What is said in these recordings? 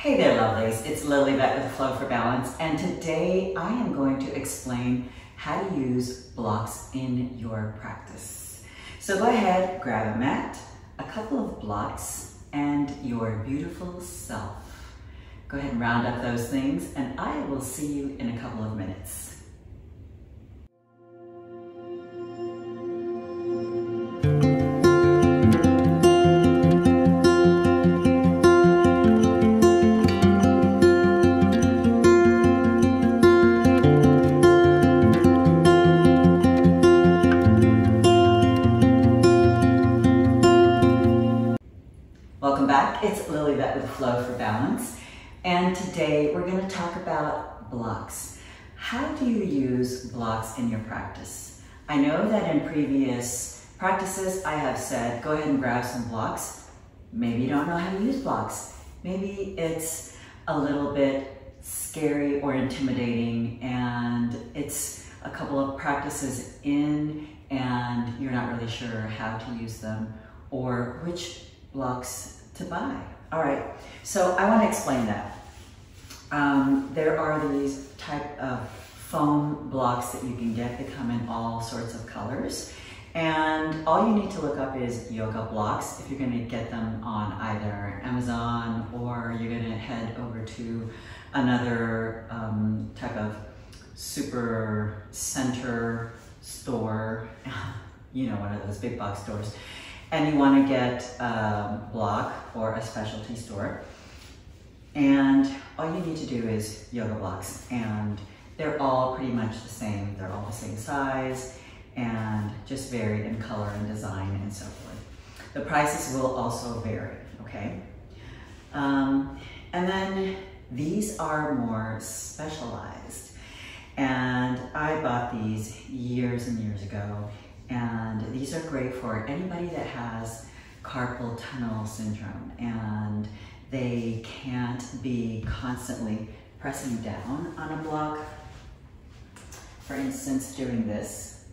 Hey there, lovelies. It's Lillyvette with Flow for Balance, and today I am going to explain how to use blocks in your practice. So go ahead, grab a mat, a couple of blocks, and your beautiful self. Go ahead and round up those things, and I will see you in a couple of minutes. Welcome back. It's Lillyvette with Flow for Balance, and today we're going to talk about blocks. How do you use blocks in your practice? I know that in previous practices I have said, go ahead and grab some blocks. Maybe you don't know how to use blocks. Maybe it's a little bit scary or intimidating, and it's a couple of practices in and you're not really sure how to use them or which blocks to buy. All right, so I want to explain that. There are these type of foam blocks that you can get. They come in all sorts of colors, and all you need to look up is yoga blocks if you're going to get them on either Amazon or you're going to head over to another type of super center store, you know, one of those big box stores, and you want to get a block or a specialty store, and all you need to do is yoga blocks, and they're all pretty much the same. They're all the same size and just vary in color and design and so forth. The prices will also vary, okay? And then these are more specialized, and I bought these years and years ago. And these are great for anybody that has carpal tunnel syndrome and they can't be constantly pressing down on a block, for instance, doing this.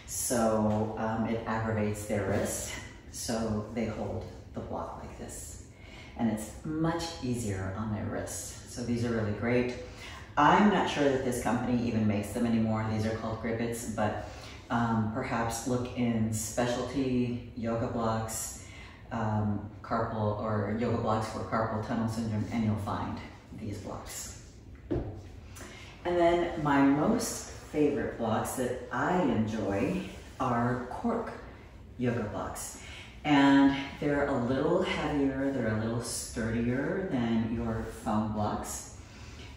So it aggravates their wrist, so they hold the block like this. And it's much easier on their wrist. So these are really great. I'm not sure that this company even makes them anymore. These are called Grippets, but perhaps look in specialty yoga blocks, carpal or yoga blocks for carpal tunnel syndrome, and you'll find these blocks. And then my most favorite blocks that I enjoy are cork yoga blocks. And they're a little heavier, they're a little sturdier than your foam blocks.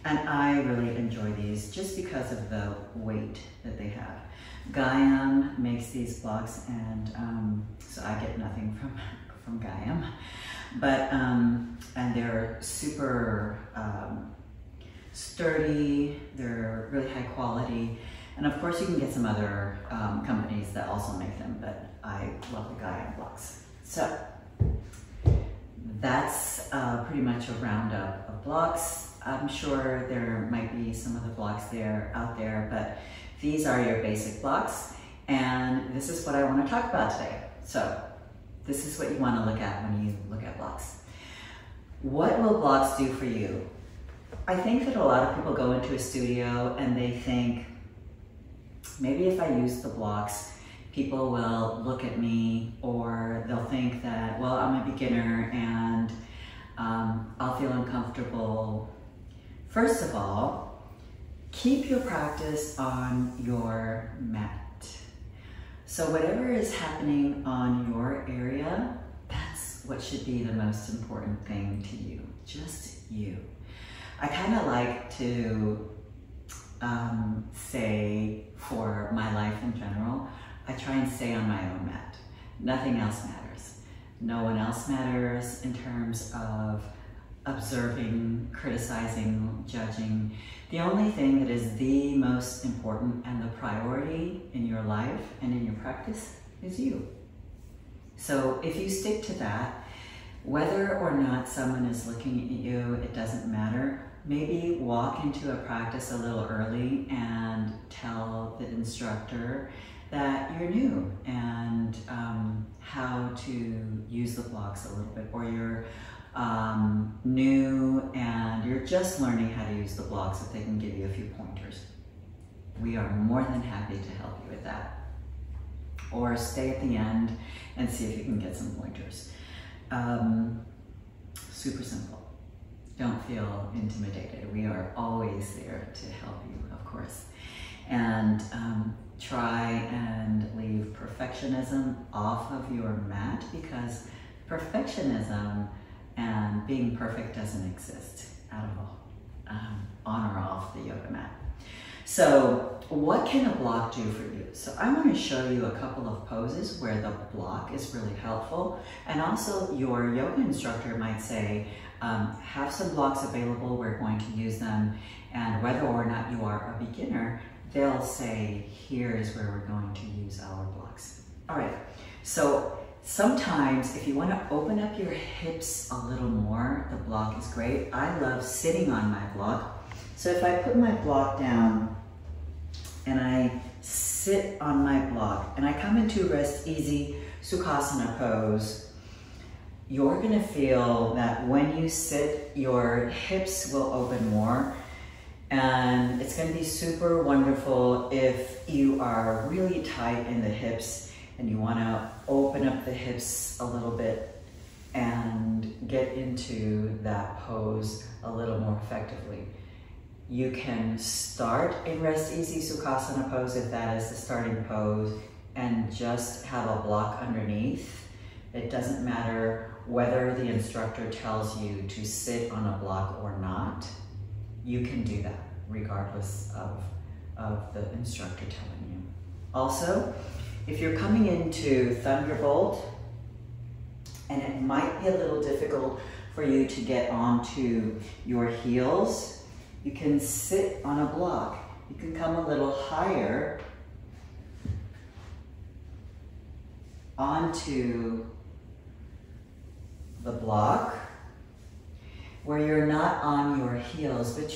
And I really enjoy these just because of the weight that they have. Gaiam makes these blocks, and so I get nothing from Gaiam, but and they're super sturdy. They're really high quality, and of course you can get some other companies that also make them, but I love the Gaiam blocks. So that's pretty much a roundup of blocks. I'm sure there might be some other blocks out there, but these are your basic blocks, and this is what I want to talk about today. So this is what you want to look at when you look at blocks. What will blocks do for you? I think that a lot of people go into a studio and they think, maybe if I use the blocks, people will look at me, or they'll think that, well, I'm a beginner and I'll feel uncomfortable. First of all, keep your practice on your mat. So whatever is happening on your area, that's what should be the most important thing to you, just you. I kind of like to say, for my life in general, I try and stay on my own mat. Nothing else matters. No one else matters in terms of observing, criticizing, judging. The only thing that is the most important and the priority in your life and in your practice is you. So if you stick to that, whether or not someone is looking at you, it doesn't matter. Maybe walk into a practice a little early and tell the instructor that you're new and how to use the blocks a little bit, or you're new just learning how to use the blocks, if they can give you a few pointers, we are more than happy to help you with that. Or stay at the end and see if you can get some pointers. Super simple. Don't feel intimidated. We are always there to help you, of course. And try and leave perfectionism off of your mat, because perfectionism and being perfect doesn't exist at all, on or off the yoga mat. So what can a block do for you? So I want to show you a couple of poses where the block is really helpful. And also your yoga instructor might say, have some blocks available, we're going to use them. And whether or not you are a beginner, they'll say, here's where we're going to use our blocks. All right, so sometimes if you want to open up your hips a little more, the block is great. I love sitting on my block. So if I put my block down and I sit on my block and I come into rest easy Sukhasana pose, you're gonna feel that when you sit, your hips will open more, and it's gonna be super wonderful if you are really tight in the hips and you wanna open up the hips a little bit and get into that pose a little more effectively. You can start in Rest Easy Sukhasana pose if that is the starting pose, and just have a block underneath. It doesn't matter whether the instructor tells you to sit on a block or not. You can do that regardless of the instructor telling you. Also, if you're coming into Thunderbolt and it might be a little difficult for you to get onto your heels, you can sit on a block. You can come a little higher onto the block where you're not on your heels, but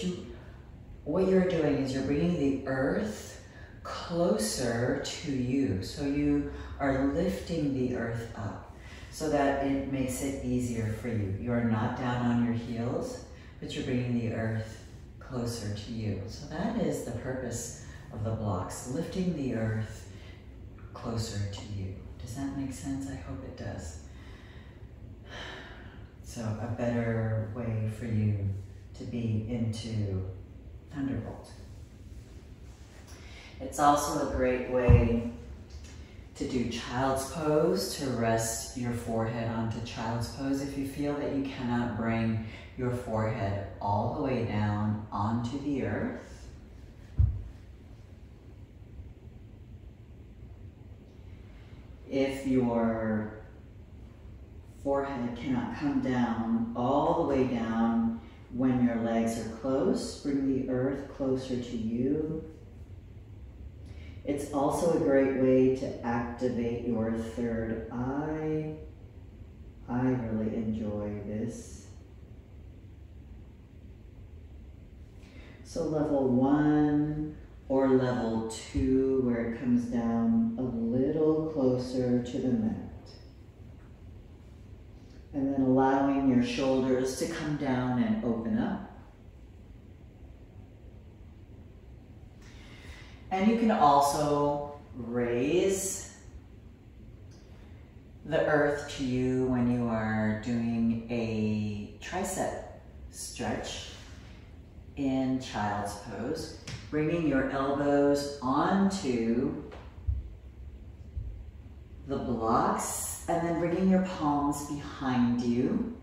what you're doing is you're bringing the earth closer to you. So you are lifting the earth up so that it makes it easier for you. You're not down on your heels, but you're bringing the earth closer to you. So that is the purpose of the blocks, lifting the earth closer to you. Does that make sense? I hope it does. So a better way for you to be into Thunderbolt. It's also a great way to do Child's Pose, to rest your forehead onto Child's Pose if you feel that you cannot bring your forehead all the way down onto the earth. If your forehead cannot come down all the way down when your legs are close, bring the earth closer to you. It's also a great way to activate your third eye. I really enjoy this. So level 1 or level 2, where it comes down a little closer to the mat. And then allowing your shoulders to come down and open up. And you can also raise the earth to you when you are doing a tricep stretch in Child's Pose, bringing your elbows onto the blocks and then bringing your palms behind you.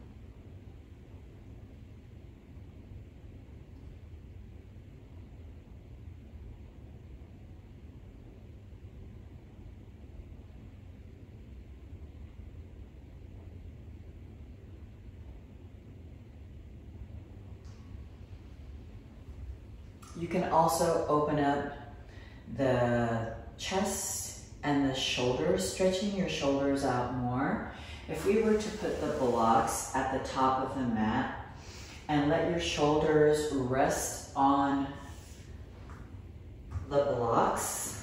You can also open up the chest and the shoulders, stretching your shoulders out more. If we were to put the blocks at the top of the mat and let your shoulders rest on the blocks,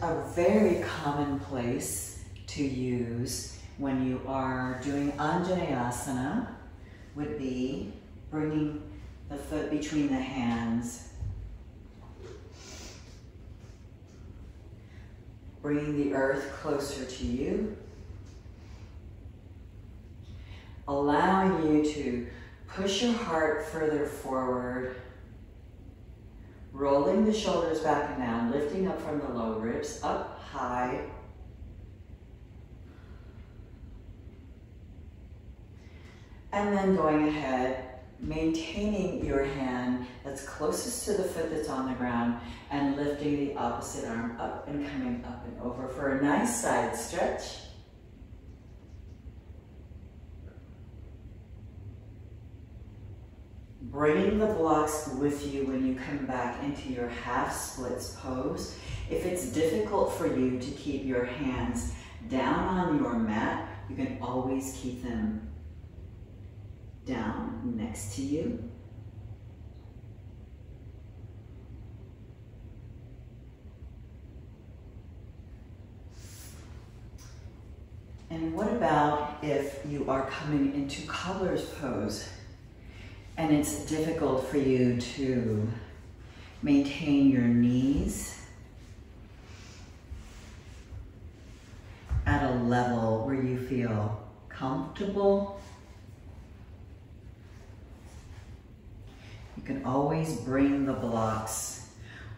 a very common place to use when you are doing Anjaneyasana would be bringing the foot between the hands, bringing the earth closer to you, allowing you to push your heart further forward, rolling the shoulders back and down, lifting up from the low ribs, up high. And then going ahead, maintaining your hand that's closest to the foot that's on the ground and lifting the opposite arm up and coming up and over for a nice side stretch. Bringing the blocks with you when you come back into your half splits pose. If it's difficult for you to keep your hands down on your mat, you can always keep them down next to you. And what about if you are coming into cobbler's pose and it's difficult for you to maintain your knees at a level where you feel comfortable? You can always bring the blocks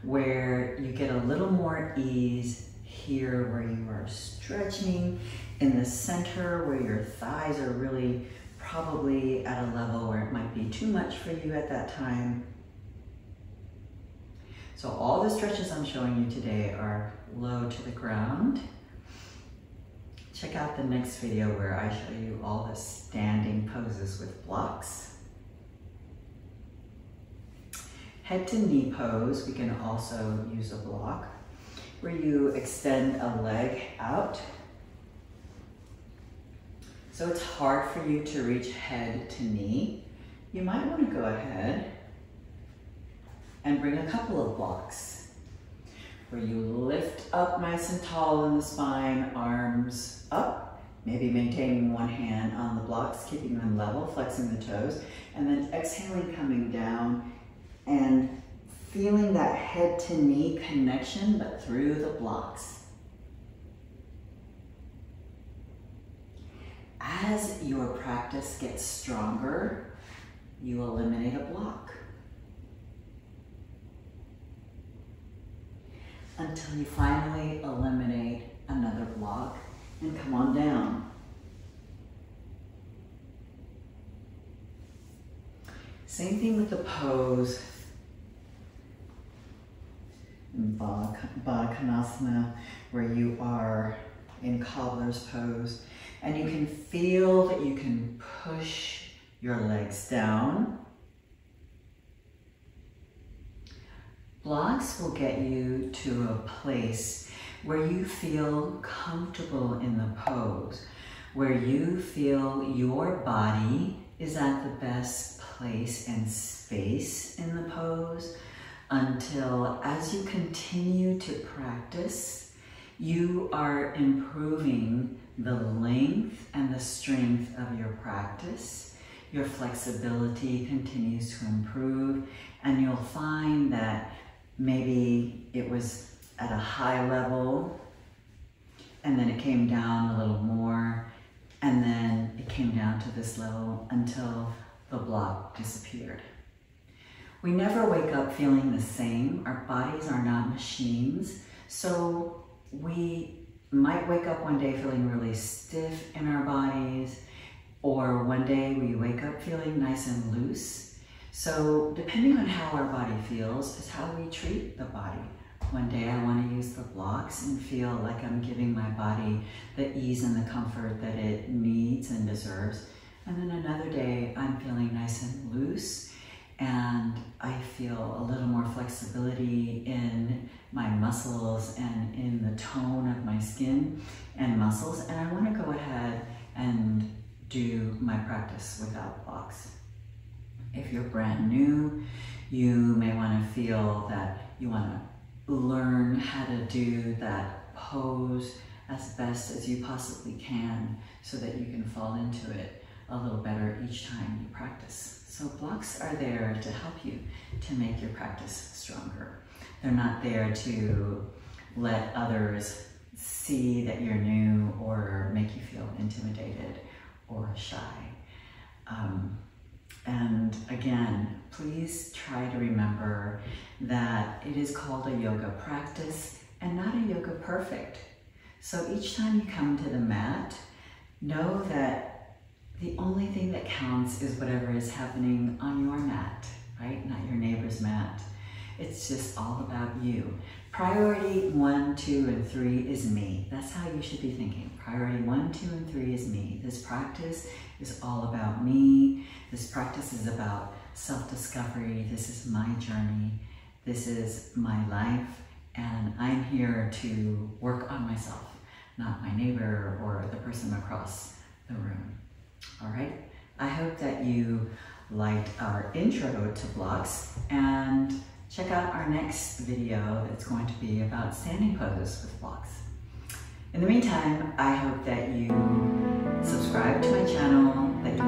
where you get a little more ease here where you are stretching, in the center where your thighs are really probably at a level where it might be too much for you at that time. So all the stretches I'm showing you today are low to the ground. Check out the next video where I show you all the standing poses with blocks. Head to knee pose, we can also use a block where you extend a leg out. So it's hard for you to reach head to knee. You might want to go ahead and bring a couple of blocks where you lift up nice and tall in the spine, arms up, maybe maintaining one hand on the blocks, keeping them level, flexing the toes, and then exhaling, coming down and feeling that head to knee connection, but through the blocks. As your practice gets stronger, you eliminate a block until you finally eliminate another block and come on down. Same thing with the pose. Baddha Konasana, where you are in cobbler's pose. And you can feel that you can push your legs down. Blocks will get you to a place where you feel comfortable in the pose, where you feel your body is at the best place and space in the pose, until as you continue to practice, you are improving the length and the strength of your practice. Your flexibility continues to improve, and you'll find that maybe it was at a high level and then it came down a little more, and then it came down to this level until the block disappeared. We never wake up feeling the same. Our bodies are not machines, so we might wake up one day feeling really stiff in our bodies, or one day we wake up feeling nice and loose. So depending on how our body feels is how we treat the body. One day I want to use the blocks and feel like I'm giving my body the ease and the comfort that it needs and deserves. And then another day I'm feeling nice and loose, and I feel a little more flexibility in my muscles and in the tone of my skin and muscles, and I want to go ahead and do my practice without blocks. If you're brand new, you may want to feel that you want to learn how to do that pose as best as you possibly can so that you can fall into it a little better each time you practice. So blocks are there to help you to make your practice stronger. They're not there to let others see that you're new or make you feel intimidated or shy. And again, please try to remember that it is called a yoga practice and not a yoga perfect. So each time you come to the mat, know that the only thing that counts is whatever is happening on your mat, right? Not your neighbor's mat. It's just all about you. Priority 1, 2, and 3 is me. That's how you should be thinking. Priority 1, 2, and 3 is me. This practice is all about me. This practice is about self-discovery. This is my journey. This is my life. And I'm here to work on myself, not my neighbor or the person across the room. All right? I hope that you liked our intro to blocks, and check out our next video that's going to be about standing poses with blocks. In the meantime, I hope that you subscribe to my channel, that you